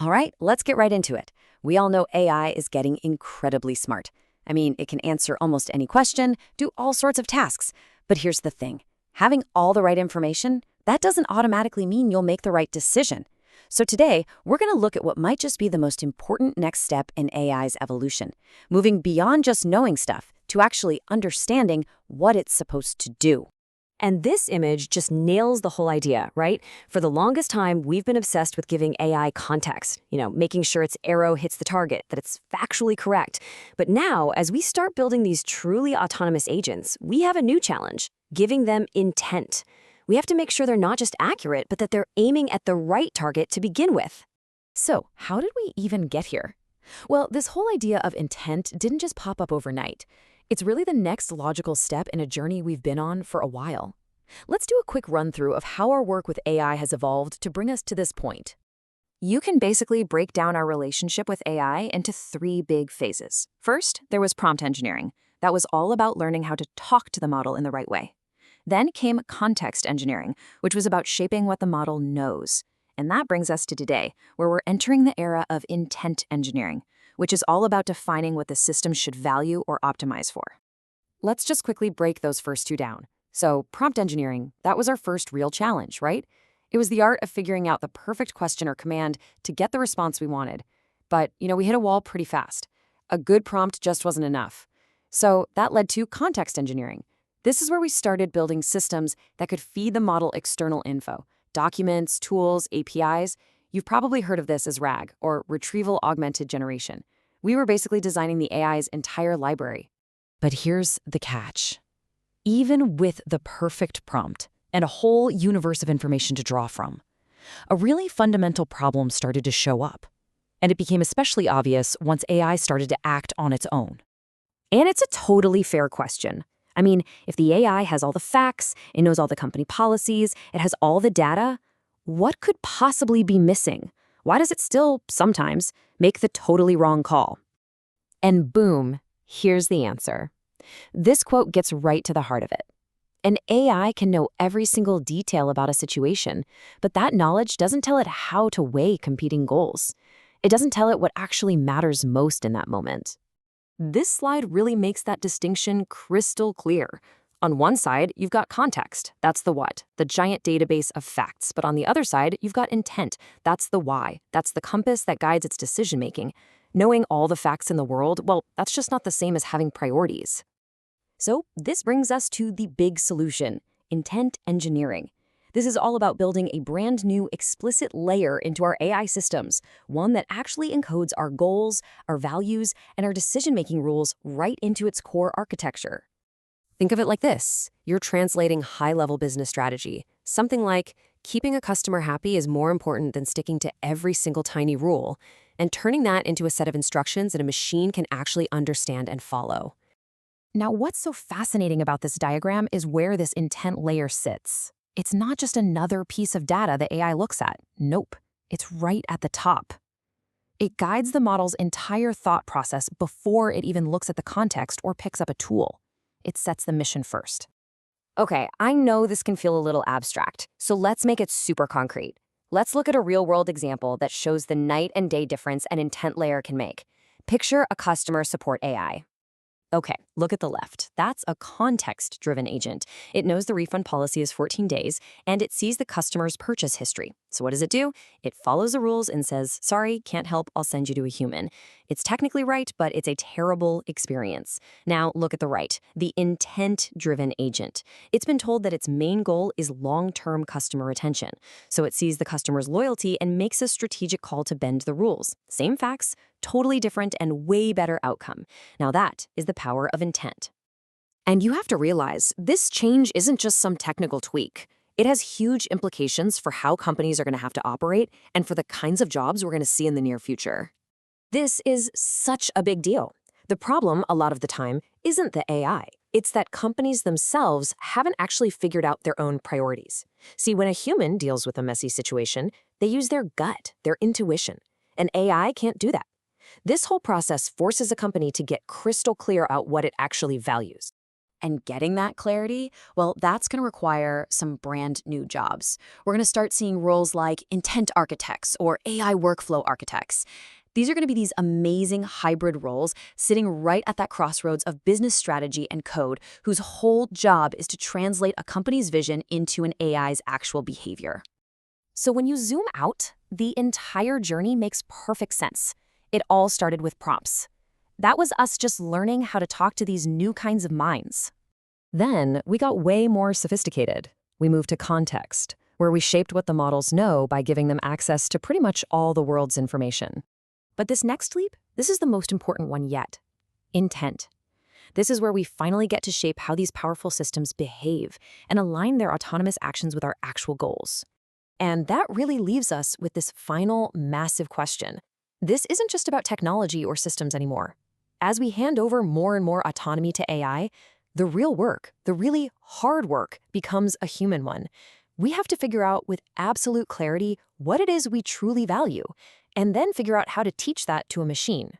All right, let's get right into it. We all know AI is getting incredibly smart. I mean, it can answer almost any question, do all sorts of tasks. But here's the thing. Having all the right information, that doesn't automatically mean you'll make the right decision. So today, we're going to look at what might just be the most important next step in AI's evolution, moving beyond just knowing stuff to actually understanding what it's supposed to do. And this image just nails the whole idea, right? For the longest time, we've been obsessed with giving AI context, making sure its arrow hits the target, that it's factually correct. But now, as we start building these truly autonomous agents, we have a new challenge, giving them intent. We have to make sure they're not just accurate, but that they're aiming at the right target to begin with. So, how did we even get here? Well, this whole idea of intent didn't just pop up overnight. It's really the next logical step in a journey we've been on for a while. Let's do a quick run-through of how our work with AI has evolved to bring us to this point. You can basically break down our relationship with AI into three big phases. First, there was prompt engineering. That was all about learning how to talk to the model in the right way. Then came context engineering, which was about shaping what the model knows. And that brings us to today, where we're entering the era of intent engineering, which is all about defining what the system should value or optimize for. Let's just quickly break those first two down. So, prompt engineering, that was our first real challenge, right? It was the art of figuring out the perfect question or command to get the response we wanted. But, we hit a wall pretty fast. A good prompt just wasn't enough. So that led to context engineering. This is where we started building systems that could feed the model external info, documents, tools, APIs. You've probably heard of this as RAG, or Retrieval Augmented Generation. We were basically designing the AI's entire library. But here's the catch. Even with the perfect prompt and a whole universe of information to draw from, a really fundamental problem started to show up. And it became especially obvious once AI started to act on its own. And it's a totally fair question. I mean, if the AI has all the facts, it knows all the company policies, it has all the data, what could possibly be missing? Why does it still, sometimes, make the totally wrong call? And boom, here's the answer. This quote gets right to the heart of it. An AI can know every single detail about a situation, but that knowledge doesn't tell it how to weigh competing goals. It doesn't tell it what actually matters most in that moment. This slide really makes that distinction crystal clear. On one side, you've got context, that's the what, the giant database of facts. But on the other side, you've got intent, that's the why, that's the compass that guides its decision-making. Knowing all the facts in the world, well, that's just not the same as having priorities. So this brings us to the big solution, intent engineering. This is all about building a brand new explicit layer into our AI systems, one that actually encodes our goals, our values, and our decision-making rules right into its core architecture. Think of it like this. You're translating high-level business strategy. Something like, keeping a customer happy is more important than sticking to every single tiny rule, and turning that into a set of instructions that a machine can actually understand and follow. Now, what's so fascinating about this diagram is where this intent layer sits. It's not just another piece of data the AI looks at. Nope, it's right at the top. It guides the model's entire thought process before it even looks at the context or picks up a tool. It sets the mission first. Okay, I know this can feel a little abstract, so let's make it super concrete. Let's look at a real-world example that shows the night and day difference an intent layer can make. Picture a customer support AI. Okay, look at the left. That's a context-driven agent. It knows the refund policy is 14 days, and it sees the customer's purchase history. So what does it do? It follows the rules and says, sorry, can't help, I'll send you to a human. It's technically right, but it's a terrible experience. Now look at the right, the intent-driven agent. It's been told that its main goal is long-term customer retention. So it sees the customer's loyalty and makes a strategic call to bend the rules. Same facts, totally different and way better outcome. Now that is the power of intent. And you have to realize, this change isn't just some technical tweak. It has huge implications for how companies are going to have to operate and for the kinds of jobs we're going to see in the near future. This is such a big deal. The problem, a lot of the time, isn't the AI. It's that companies themselves haven't actually figured out their own priorities. See, when a human deals with a messy situation, they use their gut, their intuition. An AI can't do that. This whole process forces a company to get crystal clear about what it actually values. And getting that clarity, well, that's going to require some brand new jobs. We're going to start seeing roles like intent architects or AI workflow architects. These are going to be these amazing hybrid roles sitting right at that crossroads of business strategy and code, whose whole job is to translate a company's vision into an AI's actual behavior. So when you zoom out, the entire journey makes perfect sense. It all started with prompts. That was us just learning how to talk to these new kinds of minds. Then we got way more sophisticated. We moved to context, where we shaped what the models know by giving them access to pretty much all the world's information. But this next leap, this is the most important one yet. Intent. This is where we finally get to shape how these powerful systems behave and align their autonomous actions with our actual goals. And that really leaves us with this final massive question. This isn't just about technology or systems anymore. As we hand over more and more autonomy to AI, the real work, the really hard work, becomes a human one. We have to figure out with absolute clarity what it is we truly value, and then figure out how to teach that to a machine.